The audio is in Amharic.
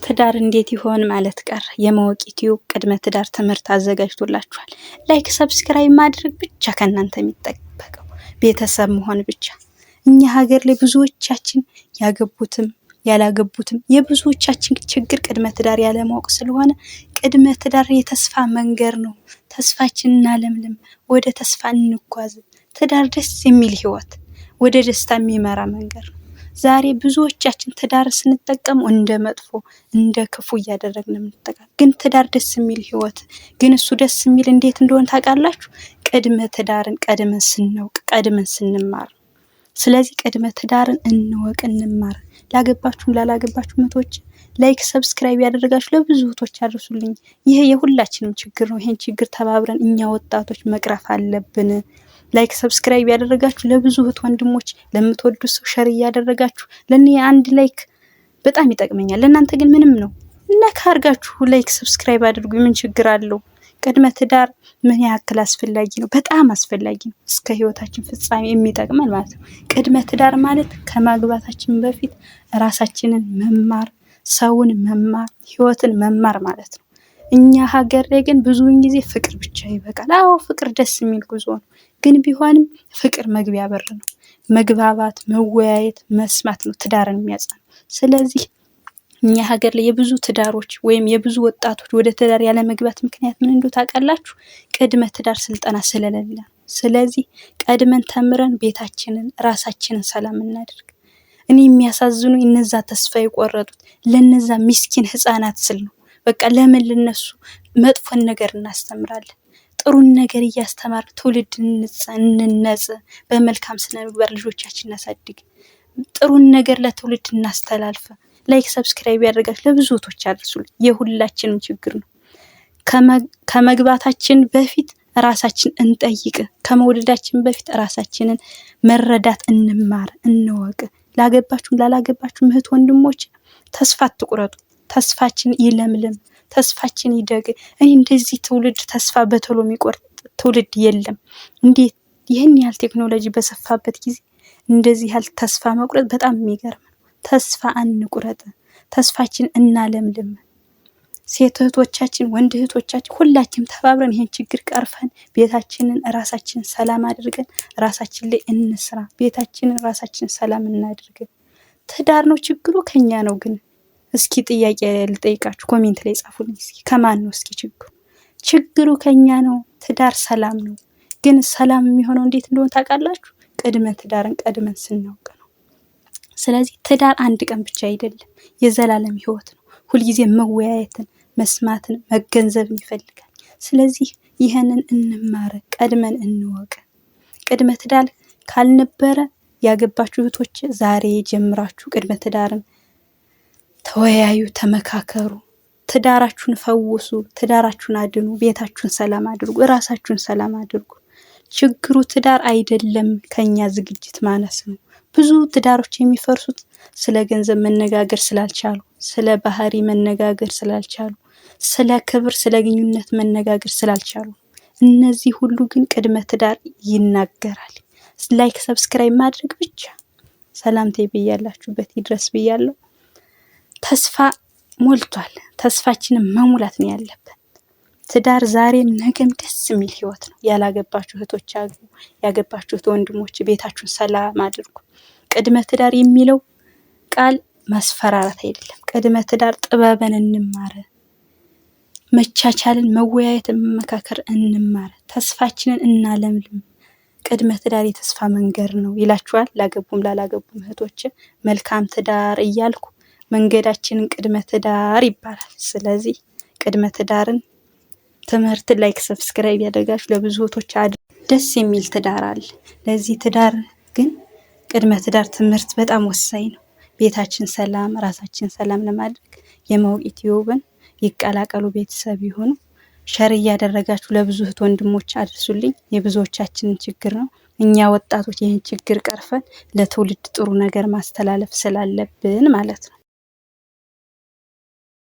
ትዳር እንዴት ይሆን ማለት ቀር የማወቅ ዩቲዩብ ቅድመ ትዳር ትምህርት አዘጋጅቶላችኋል። ላይክ ሰብስክራይብ ማድረግ ብቻ ከእናንተ የሚጠበቀው ቤተሰብ መሆን ብቻ። እኛ ሀገር ላይ ብዙዎቻችን ያገቡትም ያላገቡትም የብዙዎቻችን ችግር ቅድመ ትዳር ያለማወቅ ስለሆነ ቅድመ ትዳር የተስፋ መንገድ ነው። ተስፋችንን እናለምልም፣ ወደ ተስፋ እንጓዝ። ትዳር ደስ የሚል ህይወት ወደ ደስታ የሚመራ መንገድ ነው። ዛሬ ብዙዎቻችን ትዳር ስንጠቀም እንደ መጥፎ እንደ ክፉ እያደረግን የምንጠቀም፣ ግን ትዳር ደስ የሚል ህይወት ግን እሱ ደስ የሚል እንዴት እንደሆነ ታውቃላችሁ? ቅድመ ትዳርን ቀድመን ስናውቅ ቀድመን ስንማር። ስለዚህ ቅድመ ትዳርን እንወቅ እንማር። ላገባችሁም ላላገባችሁም እህቶች ላይክ ሰብስክራይብ ያደረጋችሁ ለብዙ እህቶች አድርሱልኝ። ይሄ የሁላችንም ችግር ነው። ይሄን ችግር ተባብረን እኛ ወጣቶች መቅረፍ አለብን። ላይክ ሰብስክራይብ ያደረጋችሁ ለብዙ እህት ወንድሞች ለምትወዱ ሰው ሸር እያደረጋችሁ ለኔ አንድ ላይክ በጣም ይጠቅመኛል። ለእናንተ ግን ምንም ነው። ነካ አድርጋችሁ ላይክ ሰብስክራይብ አድርጉ። ምን ችግር አለው? ቅድመ ትዳር ምን ያክል አስፈላጊ ነው? በጣም አስፈላጊ ነው። እስከ ህይወታችን ፍጻሜ የሚጠቅመን ማለት ነው። ቅድመ ትዳር ማለት ከማግባታችን በፊት ራሳችንን መማር፣ ሰውን መማር፣ ህይወትን መማር ማለት ነው። እኛ ሀገር ላይ ግን ብዙውን ጊዜ ፍቅር ብቻ ይበቃል። አዎ ፍቅር ደስ የሚል ጉዞ ነው፣ ግን ቢሆንም ፍቅር መግቢያ በር ነው። መግባባት፣ መወያየት፣ መስማት ነው ትዳርን የሚያጸናው። ስለዚህ እኛ ሀገር ላይ የብዙ ትዳሮች ወይም የብዙ ወጣቶች ወደ ትዳር ያለ መግባት ምክንያት ምን እንደው ታውቃላችሁ? ቅድመ ትዳር ስልጠና ስለሌለ። ስለዚህ ቀድመን ተምረን ቤታችንን ራሳችንን ሰላም እናድርግ። እኔ የሚያሳዝኑ እነዛ ተስፋ የቆረጡት ለነዛ ምስኪን ህፃናት ስል ነው። በቃ ለምን ለነሱ መጥፎን ነገር እናስተምራለን? ጥሩን ነገር እያስተማር ትውልድ እንነጽ፣ በመልካም ስነ ምግባር ልጆቻችን እናሳድግ፣ ጥሩን ነገር ለትውልድ እናስተላልፍ። ላይክ ሰብስክራይብ ያደርጋችሁ ለብዙ እህቶች አድርሱልኝ። የሁላችንም ችግር ነው። ከመግባታችን በፊት ራሳችን እንጠይቅ። ከመውለዳችን በፊት ራሳችንን መረዳት እንማር፣ እንወቅ። ላገባችሁም ላላገባችሁም እህት ወንድሞች ተስፋ አትቁረጡ። ተስፋችን ይለምልም፣ ተስፋችን ይደግ። እኔ እንደዚህ ትውልድ ተስፋ በቶሎ የሚቆርጥ ትውልድ የለም። እንዴት ይህን ያህል ቴክኖሎጂ በሰፋበት ጊዜ እንደዚህ ያህል ተስፋ መቁረጥ በጣም የሚገርም ነው። ተስፋ አንቁረጥ፣ ተስፋችን እናለምልም። ሴት እህቶቻችን፣ ወንድ እህቶቻችን ሁላችንም ተባብረን ይሄን ችግር ቀርፈን ቤታችንን ራሳችንን ሰላም አድርገን ራሳችን ላይ እንስራ። ቤታችንን ራሳችንን ሰላም እናድርግ። ትዳር ነው ችግሩ ከኛ ነው ግን? እስኪ ጥያቄ ልጠይቃችሁ፣ ኮሜንት ላይ ጻፉልኝ። እስኪ ከማን ነው እስኪ ችግሩ? ችግሩ ከኛ ነው። ትዳር ሰላም ነው፣ ግን ሰላም የሚሆነው እንዴት እንደሆነ ታውቃላችሁ? ቅድመ ትዳርን ቀድመን ስናውቅ ነው። ስለዚህ ትዳር አንድ ቀን ብቻ አይደለም፣ የዘላለም ህይወት ነው። ሁልጊዜ መወያየትን፣ መስማትን፣ መገንዘብን ይፈልጋል። ስለዚህ ይህንን እንማር፣ ቀድመን እንወቅ። ቅድመ ትዳር ካልነበረ ያገባችሁ እህቶች ዛሬ ጀምራችሁ ቅድመ ትዳርን ተወያዩ፣ ተመካከሩ፣ ትዳራችሁን ፈውሱ፣ ትዳራችሁን አድኑ፣ ቤታችሁን ሰላም አድርጉ፣ እራሳችሁን ሰላም አድርጉ። ችግሩ ትዳር አይደለም፣ ከኛ ዝግጅት ማነስ ነው። ብዙ ትዳሮች የሚፈርሱት ስለ ገንዘብ መነጋገር ስላልቻሉ፣ ስለ ባህሪ መነጋገር ስላልቻሉ፣ ስለ ክብር፣ ስለ ግንኙነት መነጋገር ስላልቻሉ። እነዚህ ሁሉ ግን ቅድመ ትዳር ይናገራል። ላይክ ሰብስክራይብ ማድረግ ብቻ። ሰላምታ ብያላችሁበት ይድረስ ብያለሁ። ተስፋ ሞልቷል። ተስፋችንን መሙላት ነው ያለብን። ትዳር ዛሬም ነገም ደስ የሚል ህይወት ነው። ያላገባችሁ እህቶች አግቡ፣ ያገባችሁት ወንድሞች ቤታችሁን ሰላም አድርጉ። ቅድመ ትዳር የሚለው ቃል ማስፈራራት አይደለም። ቅድመ ትዳር ጥበብን እንማር፣ መቻቻልን፣ መወያየትን፣ መመካከር እንማር፣ ተስፋችንን እናለምልም። ቅድመ ትዳር የተስፋ መንገድ ነው ይላችኋል። ላገቡም ላላገቡም እህቶች መልካም ትዳር እያልኩ መንገዳችንን ቅድመ ትዳር ይባላል። ስለዚህ ቅድመ ትዳርን ትምህርት ላይክ ሰብስክራይብ ያደርጋችሁ ለብዙ እህቶች ደስ የሚል ትዳር አለ። ለዚህ ትዳር ግን ቅድመ ትዳር ትምህርት በጣም ወሳኝ ነው። ቤታችን ሰላም፣ ራሳችን ሰላም ለማድረግ የማወቅ ዩቲዩብን ይቀላቀሉ፣ ቤተሰብ ይሁኑ። ሸር እያደረጋችሁ ለብዙ እህት ወንድሞች አድርሱልኝ። የብዙዎቻችንን ችግር ነው። እኛ ወጣቶች ይህን ችግር ቀርፈን ለትውልድ ጥሩ ነገር ማስተላለፍ ስላለብን ማለት ነው።